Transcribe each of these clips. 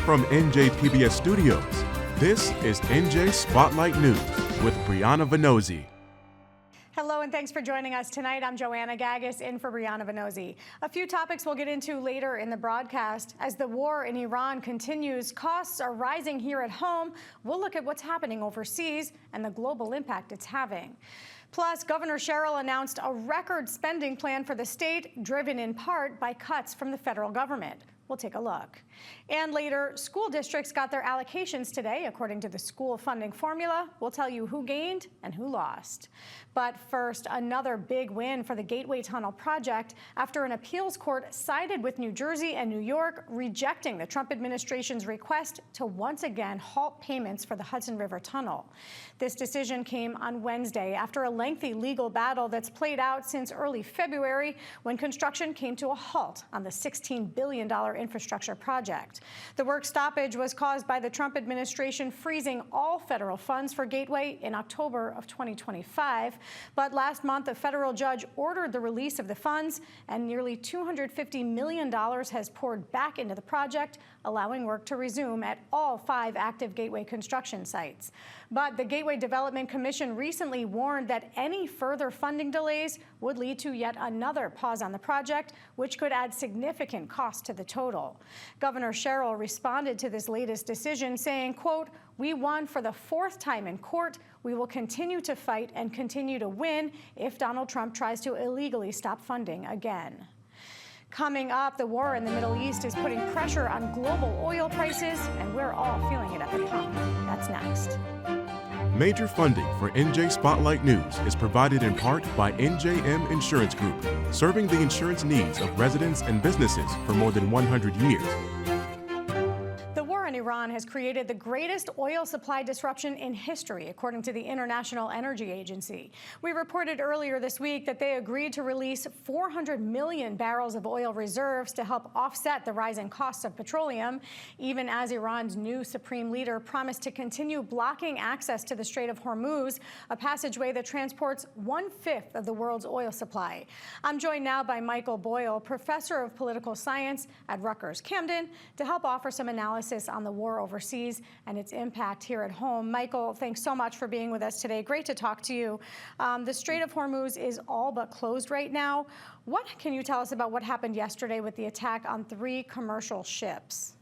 From NJ PBS Studios, this is NJ Spotlight News with Brianna Venozzi. Hello and thanks for joining us tonight. I'm Joanna Gagis in for Brianna Venozzi. A few topics we'll get into later in the broadcast. As the war in Iran continues, costs are rising here at home. We'll look at what's happening overseas and the global impact it's having. Plus, Governor Sherrill announced a record spending plan for the state, driven in part by cuts from the federal government. We'll take a look. And later, school districts got their allocations today, according to the school funding formula. We'll tell you who gained and who lost. But first, another big win for the Gateway Tunnel project after an appeals court sided with New Jersey and New York, rejecting the Trump administration's request to once again halt payments for the Hudson River Tunnel. This decision came on Wednesday after a lengthy legal battle that's played out since early February, when construction came to a halt on the $16 billion infrastructure project. The work stoppage was caused by the Trump administration freezing all federal funds for Gateway in October of 2025. But last month, a federal judge ordered the release of the funds, and nearly $250 million has poured back into the project, allowing work to resume at all 5 active Gateway construction sites. But the Gateway Development Commission recently warned that any further funding delays would lead to yet another pause on the project, which could add significant cost to the total. Governor Sherrill responded to this latest decision saying, quote, "We won for the 4th time in court. We will continue to fight and continue to win if Donald Trump tries to illegally stop funding again." Coming up, the war in the Middle East is putting pressure on global oil prices, and we're all feeling it at the pump. That's next. Major funding for NJ Spotlight News is provided in part by NJM Insurance Group, serving the insurance needs of residents and businesses for more than 100 years. Iran has created the greatest oil supply disruption in history, according to the International Energy Agency. We reported earlier this week that they agreed to release 400 million barrels of oil reserves to help offset the rising costs of petroleum, even as Iran's new supreme leader promised to continue blocking access to the Strait of Hormuz, a passageway that transports 1/5 of the world's oil supply. I'm joined now by Michael Boyle, professor of political science at Rutgers-Camden, to help offer some analysis on the war overseas and its impact here at home. Michael, thanks so much for being with us today. Great to talk to you. The Strait of Hormuz is all but closed right now. What can you tell us about what happened yesterday with the attack on 3 commercial ships?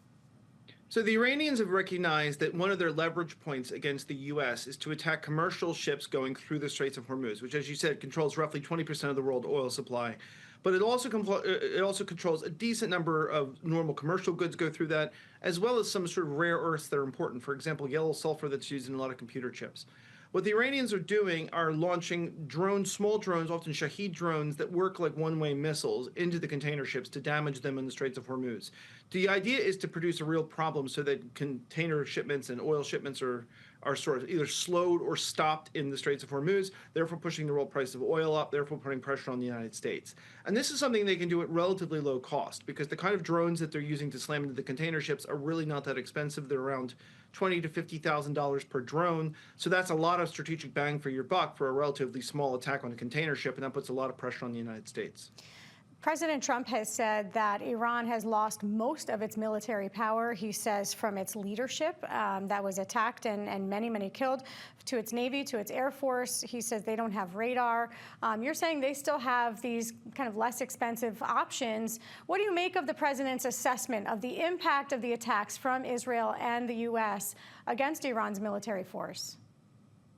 So the Iranians have recognized that one of their leverage points against the U.S. is to attack commercial ships going through the Straits of Hormuz, which, as you said, controls roughly 20% of the world oil supply. But it also controls a decent number of normal commercial goods go through that, as well as some sort of rare earths that are important. For example, yellow sulfur that's used in a lot of computer chips. What the Iranians are doing are launching drones, small drones, often Shahed drones, that work like one-way missiles into the container ships to damage them in the Straits of Hormuz. The idea is to produce a real problem so that container shipments and oil shipments are sort of either slowed or stopped in the Straits of Hormuz, therefore pushing the world price of oil up, therefore putting pressure on the United States. And this is something they can do at relatively low cost, because the kind of drones that they're using to slam into the container ships are really not that expensive. They're around $20,000 to $50,000 per drone. So that's a lot of strategic bang for your buck for a relatively small attack on a container ship, and that puts a lot of pressure on the United States. President Trump has said that Iran has lost most of its military power, he says, from its leadership that was attacked and many killed, to its Navy, to its Air Force. He says they don't have radar. You're saying they still have these kind of less expensive options. What do you make of the president's assessment of the impact of the attacks from Israel and the U.S. against Iran's military force?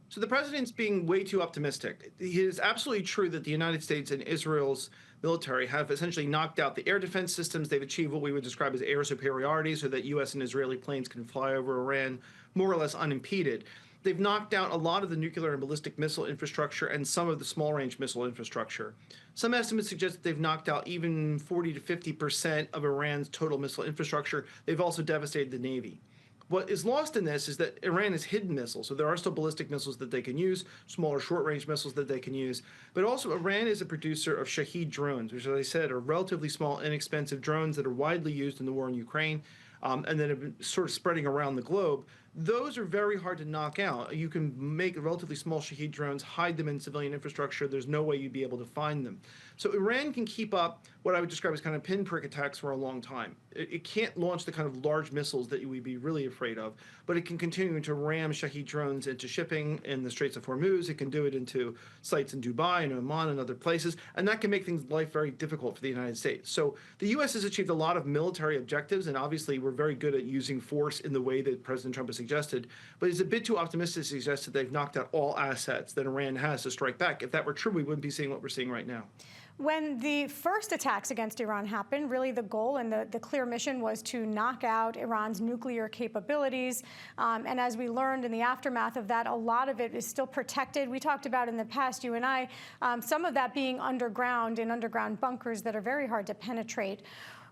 So the president's being way too optimistic. It is absolutely true that the United States and Israel's military have essentially knocked out the air defense systems. They've achieved what we would describe as air superiority, so that U.S. and Israeli planes can fly over Iran more or less unimpeded. They've knocked out a lot of the nuclear and ballistic missile infrastructure and some of the small-range missile infrastructure. Some estimates suggest that they've knocked out even 40 to 50% of Iran's total missile infrastructure. They've also devastated the Navy. What is lost in this is that Iran has hidden missiles, so there are still ballistic missiles that they can use, smaller short-range missiles that they can use, but also Iran is a producer of Shahed drones, which, as I said, are relatively small, inexpensive drones that are widely used in the war in Ukraine, and that have been sort of spreading around the globe. those are very hard to knock out. You can make relatively small Shahed drones, hide them in civilian infrastructure. There's no way you'd be able to find them. So Iran can keep up what I would describe as kind of pinprick attacks for a long time. It can't launch the kind of large missiles that you would be really afraid of, but it can continue to ram Shahed drones into shipping in the Straits of Hormuz. It can do it into sites in Dubai and Oman and other places, and that can make things life very difficult for the United States. So the U.S. has achieved a lot of military objectives, and obviously we're very good at using force in the way that President Trump has suggested, but it's a bit too optimistic to suggest that they've knocked out all assets that Iran has to strike back. If that were true, we wouldn't be seeing what we're seeing right now. When the first attacks against Iran happened, really the goal and the clear mission was to knock out Iran's nuclear capabilities. And as we learned in the aftermath of that, a lot of it is still protected. We talked about in the past, you and I, some of that being underground in underground bunkers that are very hard to penetrate.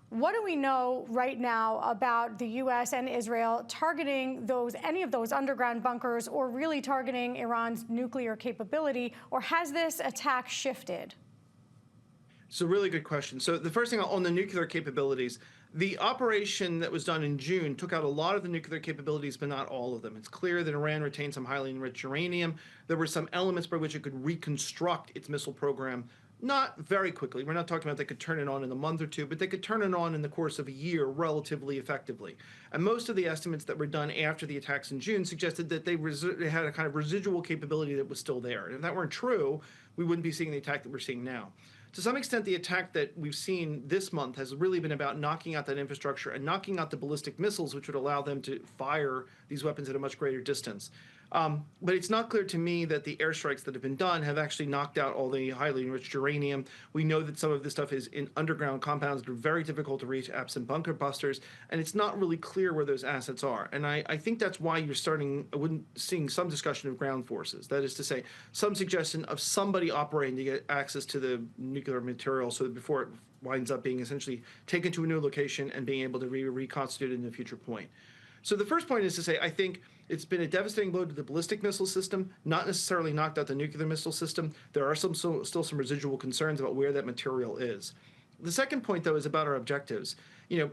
What do we know right now about the U.S. and Israel targeting any of those underground bunkers or really targeting Iran's nuclear capability, or has this attack shifted? It's a really good question. So the first thing on the nuclear capabilities, the operation that was done in June took out a lot of the nuclear capabilities, but not all of them. It's clear that Iran retained some highly enriched uranium. There were some elements by which it could reconstruct its missile program, not very quickly. We're not talking about they could turn it on in a month or two, but they could turn it on in the course of a year relatively effectively. And most of the estimates that were done after the attacks in June suggested that they had a kind of residual capability that was still there. And if that weren't true, we wouldn't be seeing the attack that we're seeing now. To some extent, the attack that we've seen this month has really been about knocking out that infrastructure and knocking out the ballistic missiles, which would allow them to fire these weapons at a much greater distance. But it's not clear to me that the airstrikes that have been done have actually knocked out all the highly enriched uranium. We know that some of this stuff is in underground compounds that are very difficult to reach, absent bunker busters, and it's not really clear where those assets are. And I think that's why you're seeing some discussion of ground forces. That is to say, some suggestion of somebody operating to get access to the nuclear material so that before it winds up being essentially taken to a new location and being able to be reconstituted in a future point. So the first point is to say, I think it's been a devastating blow to the ballistic missile system, not necessarily knocked out the nuclear missile system. There are still some residual concerns about where that material is. The second point, though, is about our objectives.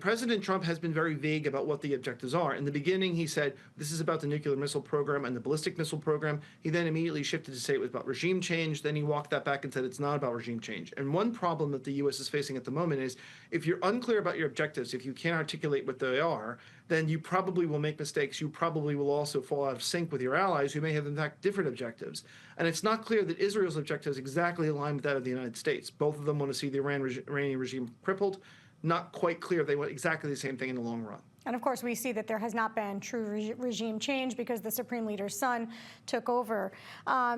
President Trump has been very vague about what the objectives are. In the beginning, he said, this is about the nuclear missile program and the ballistic missile program. He then immediately shifted to say it was about regime change. Then he walked that back and said it's not about regime change. And one problem that the U.S. is facing at the moment is if you're unclear about your objectives, if you can't articulate what they are, then you probably will make mistakes. You probably will also fall out of sync with your allies who may have, in fact, different objectives. And it's not clear that Israel's objectives exactly align with that of the United States. Both of them want to see the Iranian regime crippled. Not quite clear if they want exactly the same thing in the long run. And of course, we see that there has not been true regime change because the Supreme Leader's son took over.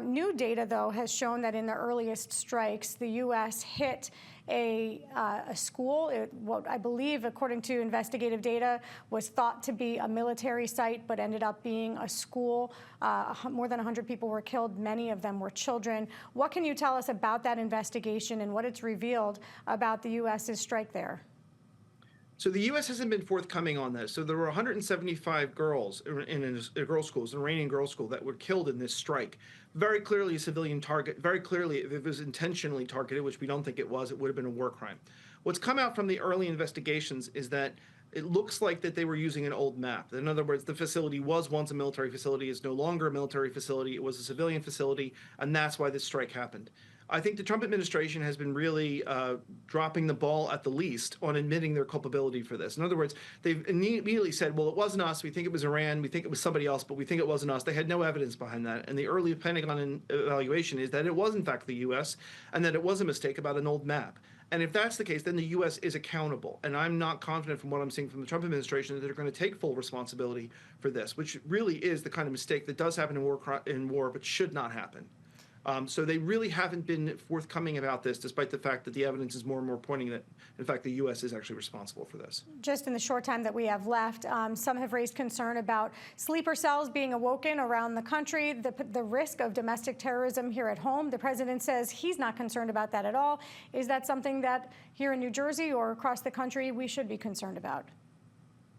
New data, though, has shown that in the earliest strikes, the U.S. hit a school. What I believe, according to investigative data, was thought to be a military site, but ended up being a school. More than 100 people were killed. Many of them were children. What can you tell us about that investigation and what it's revealed about the U.S.'s strike there? So the U.S. hasn't been forthcoming on this. So there were 175 girls in a girls' school, an Iranian girls' school, that were killed in this strike. Very clearly a civilian target. Very clearly, if it was intentionally targeted, which we don't think it was, it would have been a war crime. What's come out from the early investigations is that it looks like that they were using an old map. In other words, the facility was once a military facility. It's no longer a military facility. It was a civilian facility, and that's why this strike happened. I think the Trump administration has been really dropping the ball at the least on admitting their culpability for this. In other words, they've immediately said, well, it wasn't us. We think it was Iran. We think it was somebody else, but we think it wasn't us. They had no evidence behind that. And the early Pentagon evaluation is that it was, in fact, the U.S. and that it was a mistake about an old map. And if that's the case, then the U.S. is accountable. And I'm not confident from what I'm seeing from the Trump administration that they're going to take full responsibility for this, which really is the kind of mistake that does happen in war, but should not happen. So they really haven't been forthcoming about this, despite the fact that the evidence is more and more pointing that, in fact, the U.S. is actually responsible for this. Just in the short time that we have left, some have raised concern about sleeper cells being awoken around the country, the risk of domestic terrorism here at home. The president says he's not concerned about that at all. Is that something that here in New Jersey or across the country we should be concerned about?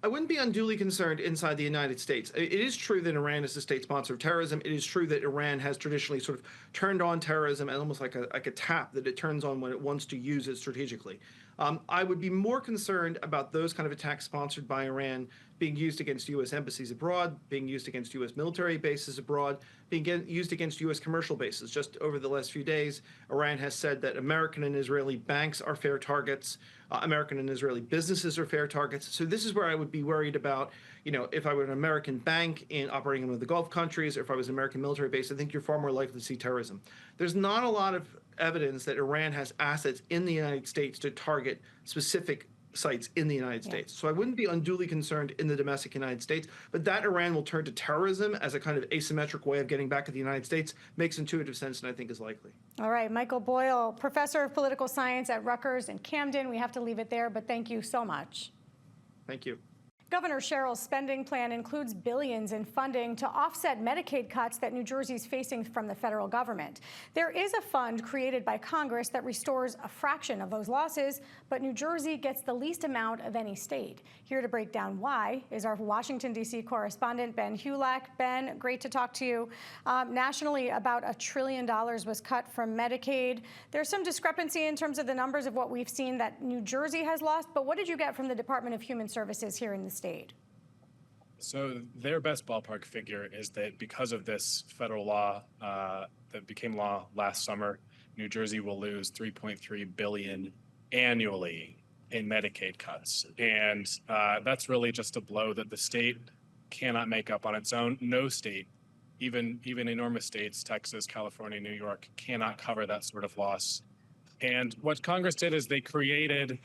I wouldn't be unduly concerned inside the United States. It is true that Iran is a state sponsor of terrorism. It is true that Iran has traditionally sort of turned on terrorism and almost like a tap that it turns on when it wants to use it strategically. I would be more concerned about those kind of attacks sponsored by Iran being used against U.S. embassies abroad, being used against U.S. military bases abroad, being used against U.S. commercial bases. Just over the last few days, Iran has said that American and Israeli banks are fair targets. American and Israeli businesses are fair targets. So this is where I would be worried about, if I were an American bank operating in one of the Gulf countries, or if I was an American military base, I think you're far more likely to see terrorism. There's not a lot of evidence that Iran has assets in the United States to target specific sites in the United States. So I wouldn't be unduly concerned in the domestic United States, but that Iran will turn to terrorism as a kind of asymmetric way of getting back at the United States makes intuitive sense and I think is likely. All right, Michael Boyle, professor of political science at Rutgers in Camden. We have to leave it there, but thank you so much. Thank you. Governor Sherrill's spending plan includes billions in funding to offset Medicaid cuts that New Jersey's facing from the federal government. There is a fund created by Congress that restores a fraction of those losses, but New Jersey gets the least amount of any state. Here to break down why is our Washington, D.C. correspondent, Ben Hulak. Ben, great to talk to you. Nationally, about $1 trillion was cut from Medicaid. There's some discrepancy in terms of the numbers of what we've seen that New Jersey has lost, but what did you get from the Department of Human Services here in the state? So their best ballpark figure is that because of this federal law that became law last summer, New Jersey will lose $3.3 billion annually in Medicaid cuts. And that's really just a blow that the state cannot make up on its own. No state, even enormous states, Texas, California, New York, cannot cover that sort of loss. And what Congress did is they created,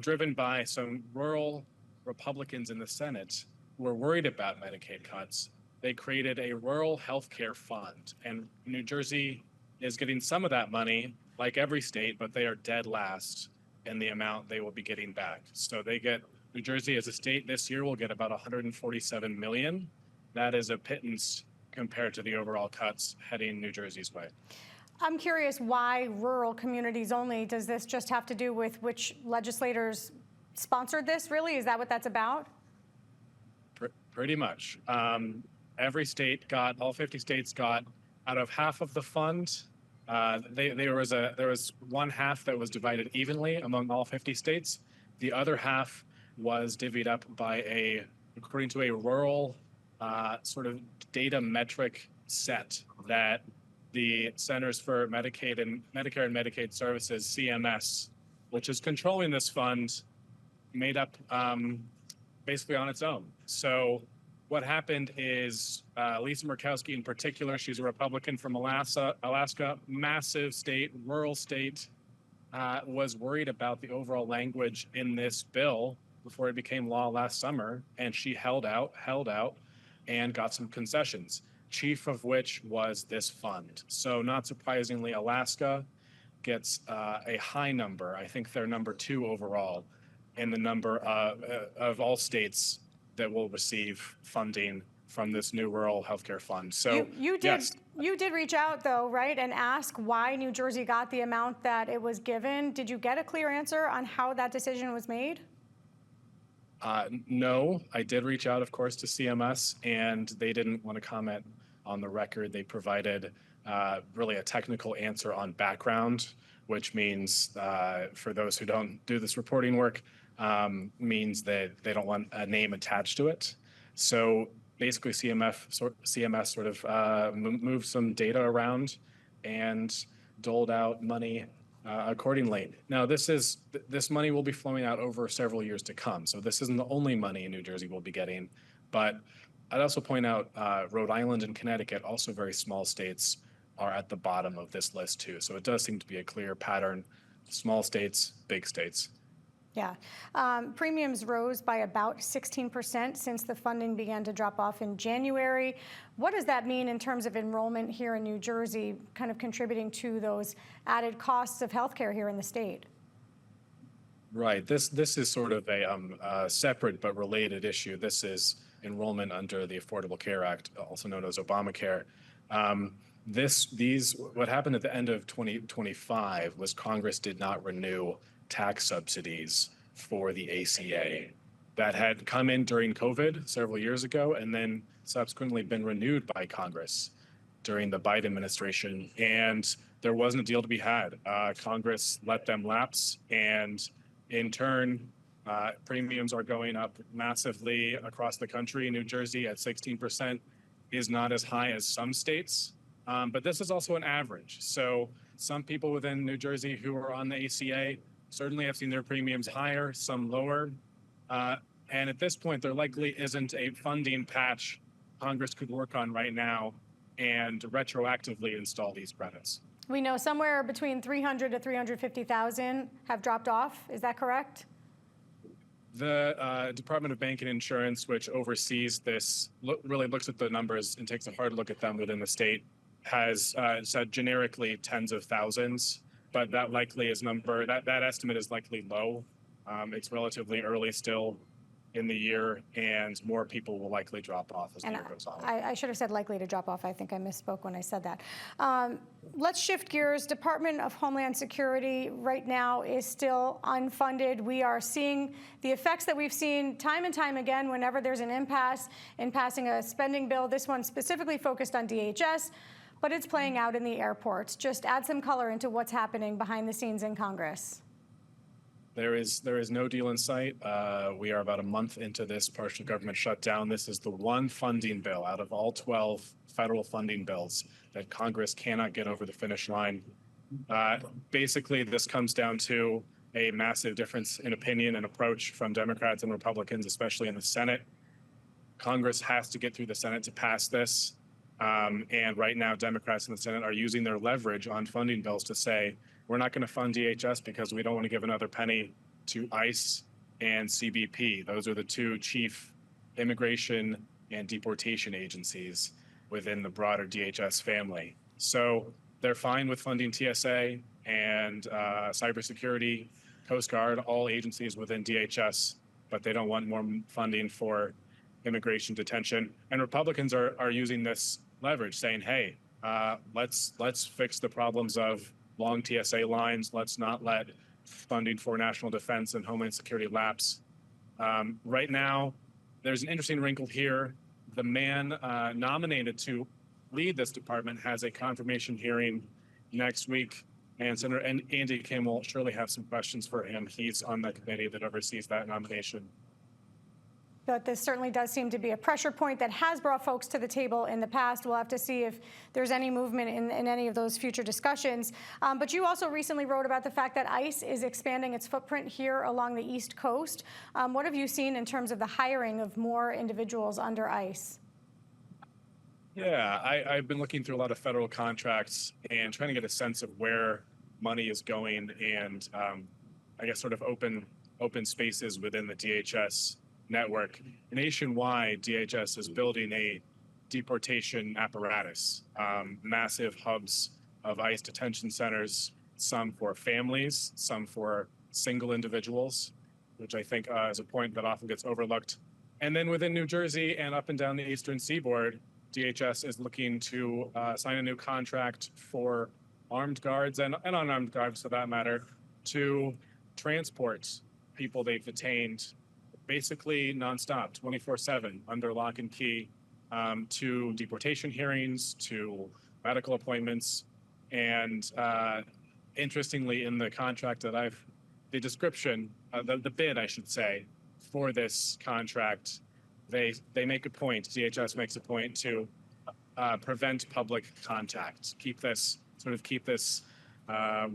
driven by some rural Republicans in the Senate who were worried about Medicaid cuts, they created a rural health care fund. And New Jersey is getting some of that money, like every state, but they are dead last in the amount they will be getting back. So New Jersey as a state this year will get about $147 million. That is a pittance compared to the overall cuts heading New Jersey's way. I'm curious why rural communities only. Does this just have to do with which legislators sponsored this, really? Is that what that's about? Pretty much. Every state got, all 50 states got out of half of the fund. There was one half that was divided evenly among all 50 states. The other half was divvied up by according to a rural sort of data metric set that the Centers for Medicare and Medicaid Services, CMS, which is controlling this fund, made up basically on its own. So what happened is Lisa Murkowski in particular, she's a Republican from Alaska, massive state, rural state, was worried about the overall language in this bill before it became law last summer. And she held out and got some concessions, chief of which was this fund. So not surprisingly, Alaska gets a high number. I think they're number 2 overall in the number of all states that will receive funding from this new rural healthcare fund. So you did reach out though, right, and ask why New Jersey got the amount that it was given. Did you get a clear answer on how that decision was made? No, I did reach out, of course, to CMS, and they didn't want to comment on the record. They provided really a technical answer on background, which means for those who don't do this reporting work, means that they don't want a name attached to it. So basically CMS sort of moved some data around and doled out money accordingly. Now this money will be flowing out over several years to come. So this isn't the only money New Jersey will be getting, but I'd also point out Rhode Island and Connecticut, also very small states, are at the bottom of this list too. So it does seem to be a clear pattern: small states, big states. Yeah. Premiums rose by about 16% since the funding began to drop off in January. What does that mean in terms of enrollment here in New Jersey, kind of contributing to those added costs of healthcare here in the state? Right. This is sort of a separate but related issue. This is enrollment under the Affordable Care Act, also known as Obamacare. What happened at the end of 2025 was Congress did not renew tax subsidies for the ACA that had come in during COVID several years ago and then subsequently been renewed by Congress during the Biden administration. And there wasn't a deal to be had. Congress let them lapse, and in turn, Premiums are going up massively across the country. New Jersey at 16% is not as high as some states, but this is also an average. So some people within New Jersey who are on the ACA certainly have seen their premiums higher, some lower. And at this point, there likely isn't a funding patch Congress could work on right now and retroactively install these credits. We know somewhere between 300 to 350,000 have dropped off. Is that correct? The Department of Banking and Insurance, which oversees this, really looks at the numbers and takes a hard look at them within the state, has said generically tens of thousands, but that likely is that estimate is likely low. It's relatively early still in the year, and more people will likely drop off as the year goes on. I should have said likely to drop off. I think I misspoke when I said that. Let's shift gears. Department of Homeland Security right now is still unfunded. We are seeing the effects that we've seen time and time again whenever there's an impasse in passing a spending bill. This one specifically focused on DHS, but it's playing out in the airports. Just add some color into what's happening behind the scenes in Congress. There is no deal in sight. We are about a month into this partial government shutdown. This is the one funding bill out of all 12 federal funding bills that Congress cannot get over the finish line. Basically, this comes down to a massive difference in opinion and approach from Democrats and Republicans, especially in the Senate. Congress has to get through the Senate to pass this. And right now, Democrats in the Senate are using their leverage on funding bills to say, we're not going to fund DHS because we don't want to give another penny to ICE and CBP. Those are the two chief immigration and deportation agencies within the broader DHS family. So they're fine with funding TSA and cybersecurity, Coast Guard, all agencies within DHS, but they don't want more funding for immigration detention. And Republicans are using this leverage, saying, hey, let's fix the problems of long TSA lines. Let's not let funding for national defense and homeland security lapse. Right now, there's an interesting wrinkle here. The man nominated to lead this department has a confirmation hearing next week, and Senator Andy Kim will surely have some questions for him. He's on the committee that oversees that nomination. But this certainly does seem to be a pressure point that has brought folks to the table in the past. We'll have to see if there's any movement in any of those future discussions. But you also recently wrote about the fact that ICE is expanding its footprint here along the East Coast. What have you seen in terms of the hiring of more individuals under ICE? Yeah, I've been looking through a lot of federal contracts and trying to get a sense of where money is going and I guess sort of open spaces within the DHS network. Nationwide, DHS is building a deportation apparatus, massive hubs of ICE detention centers, some for families, some for single individuals, which I think is a point that often gets overlooked. And then within New Jersey and up and down the eastern seaboard, DHS is looking to sign a new contract for armed guards and unarmed guards, for that matter, to transport people they've detained basically nonstop, 24/7, under lock and key, to deportation hearings, to medical appointments. And interestingly, in the contract that the description, the bid, I should say, for this contract, they make a point, DHS makes a point to prevent public contact, keep this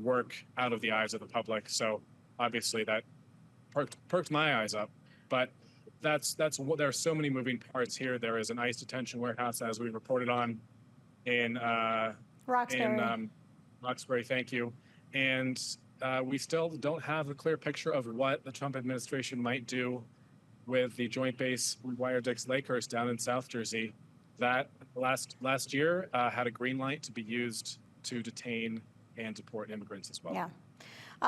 work out of the eyes of the public. So obviously that perked my eyes up. But there are so many moving parts here. There is an ICE detention warehouse, as we reported on, in Roxbury. Thank you. And we still don't have a clear picture of what the Trump administration might do with the Joint Base Wire-Dix-Lakehurst down in South Jersey. That last year had a green light to be used to detain and deport immigrants as well. Yeah.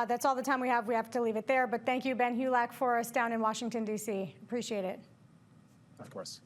That's all the time we have. We have to leave it there. But thank you, Ben Hulak, for us down in Washington, D.C. Appreciate it. Of course.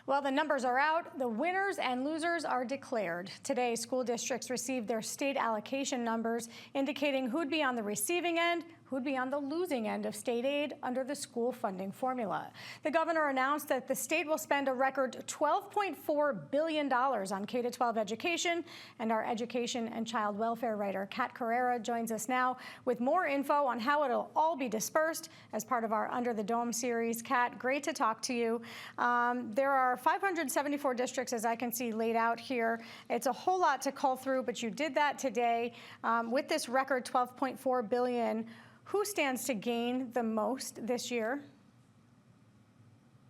Well, the numbers are out. The winners and losers are declared. Today, school districts received their state allocation numbers, indicating who'd be on the receiving end, who'd be on the losing end of state aid under the school funding formula. The governor announced that the state will spend a record $12.4 billion on K-12 education, and our education and child welfare writer Kat Carrera joins us now with more info on how it'll all be dispersed as part of our Under the Dome series. Kat, great to talk to you. There are 574 districts, as I can see laid out here. It's a whole lot to cull through, but you did that today with this record $12.4 billion. Who stands to gain the most this year?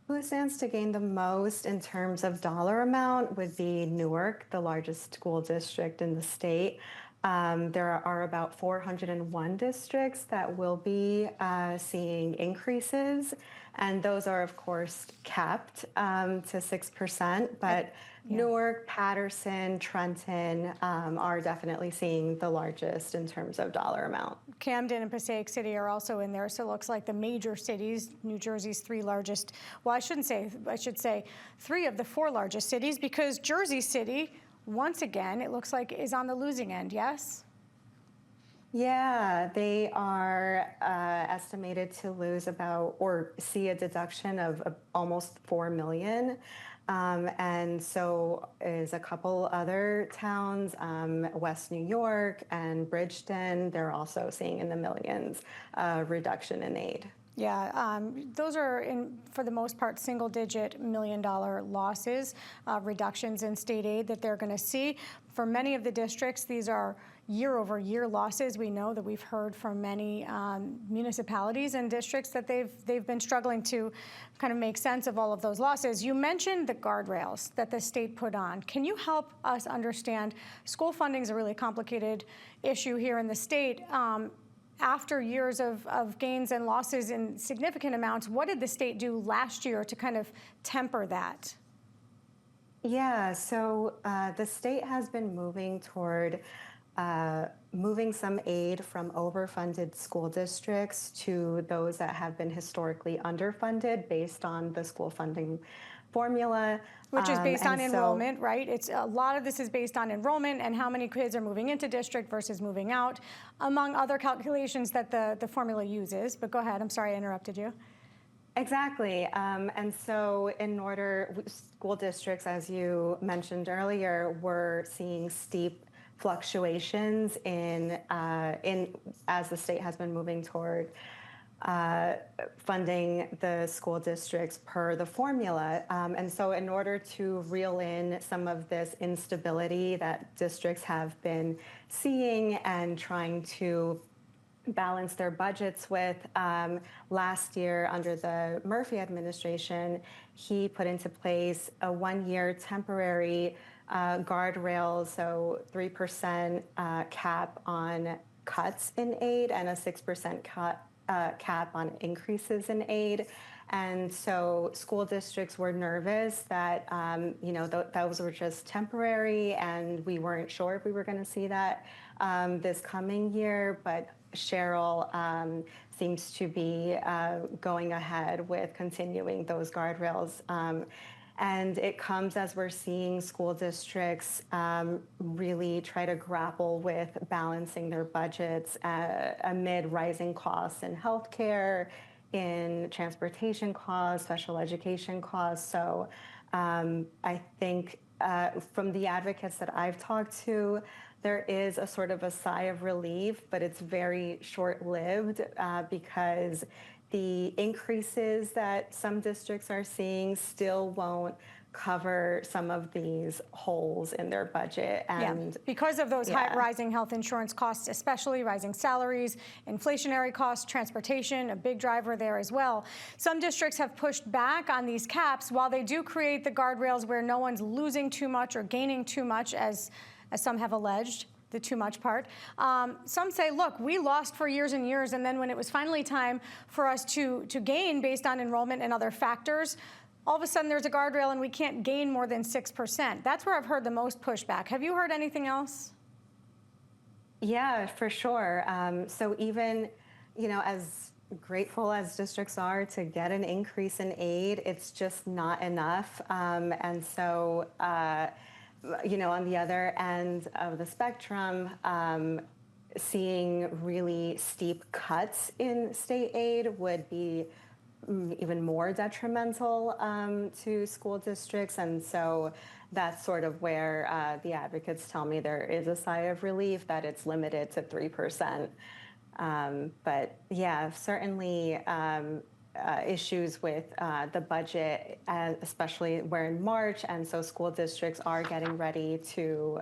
Who stands to gain the most in terms of dollar amount would be Newark, the largest school district in the state. There are about 401 districts that will be seeing increases, and those are, of course, capped to 6%. But Newark, Patterson, Trenton are definitely seeing the largest in terms of dollar amount. Camden and Passaic City are also in there, so it looks like the major cities, New Jersey's three largest. Well, I should say 3 of the 4 largest cities, because Jersey City, once again, it looks like is on the losing end, yes? Yeah, they are estimated to lose about, or see a deduction of almost $4 million. And so is a couple other towns, West New York and Bridgeton. They're also seeing in the millions reduction in aid. Yeah, those are, for the most part, single-digit million-dollar losses, reductions in state aid that they're going to see. For many of the districts, these are year-over-year losses. We know that we've heard from many municipalities and districts that they've been struggling to kind of make sense of all of those losses. You mentioned the guardrails that the state put on. Can you help us understand? School funding is a really complicated issue here in the state. After years of gains and losses in significant amounts, what did the state do last year to kind of temper that? Yeah, so the state has been moving toward moving some aid from overfunded school districts to those that have been historically underfunded based on the school funding formula. Which is based on enrollment, right? It's a lot of this is based on enrollment and how many kids are moving into district versus moving out, among other calculations that the formula uses. But go ahead, I'm sorry I interrupted you. Exactly. And so school districts, as you mentioned earlier, were seeing steep fluctuations in as the state has been moving toward funding the school districts per the formula. And so in order to reel in some of this instability that districts have been seeing and trying to balance their budgets with, last year under the Murphy administration, he put into place a 1-year temporary guardrail, so 3% cap on cuts in aid and a 6% cap on increases in aid. And so school districts were nervous that, those were just temporary, and we weren't sure if we were going to see that this coming year. But Cheryl seems to be going ahead with continuing those guardrails. And it comes as we're seeing school districts really try to grapple with balancing their budgets amid rising costs in healthcare, in transportation costs, special education costs. So I think from the advocates that I've talked to, there is a sort of a sigh of relief, but it's very short-lived because the increases that some districts are seeing still won't cover some of these holes in their budget. And because of those high rising health insurance costs, especially rising salaries, inflationary costs, transportation, a big driver there as well. Some districts have pushed back on these caps while they do create the guardrails where no one's losing too much or gaining too much, as some have alleged. The too much part. Some say, look, we lost for years and years, and then when it was finally time for us to gain based on enrollment and other factors, all of a sudden there's a guardrail and we can't gain more than 6%. That's where I've heard the most pushback. Have you heard anything else? Yeah, for sure. So even, as grateful as districts are to get an increase in aid, it's just not enough. And so, on the other end of the spectrum, seeing really steep cuts in state aid would be even more detrimental to school districts. And so that's sort of where the advocates tell me there is a sigh of relief that it's limited to 3%. But yeah, certainly issues with the budget, especially we're in March, and so school districts are getting ready to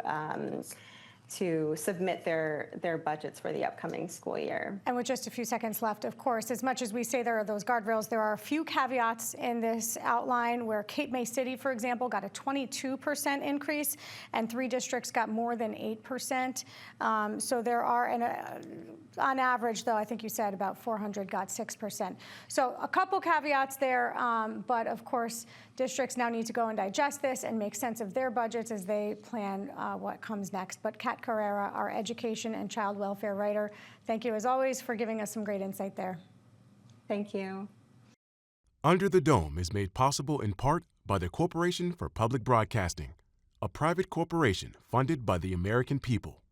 submit their budgets for the upcoming school year. And with just a few seconds left, of course, as much as we say there are those guardrails, there are a few caveats in this outline where Cape May City, for example, got a 22% increase, and 3 districts got more than 8%. So there are, on average, though, I think you said about 400 got 6%. So a couple caveats there, but of course, districts now need to go and digest this and make sense of their budgets as they plan what comes next. But Kat Carrera, our education and child welfare writer, thank you as always for giving us some great insight there. Thank you. Under the Dome is made possible in part by the Corporation for Public Broadcasting, a private corporation funded by the American people.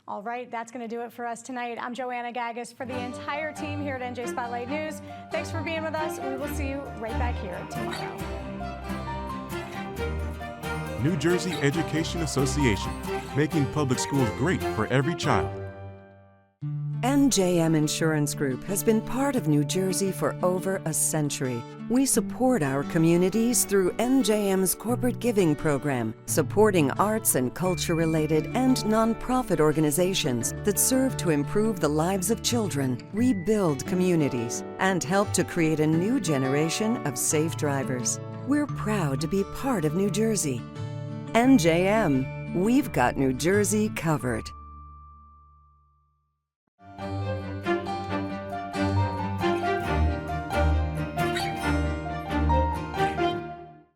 All right, that's going to do it for us tonight. I'm Joanna Gagas for the entire team here at NJ Spotlight News. Thanks for being with us. We will see you right back here tomorrow. New Jersey Education Association, making public schools great for every child. NJM Insurance Group has been part of New Jersey for over a century. We support our communities through NJM's corporate giving program, supporting arts and culture-related and nonprofit organizations that serve to improve the lives of children, rebuild communities, and help to create a new generation of safe drivers. We're proud to be part of New Jersey. NJM, we've got New Jersey covered.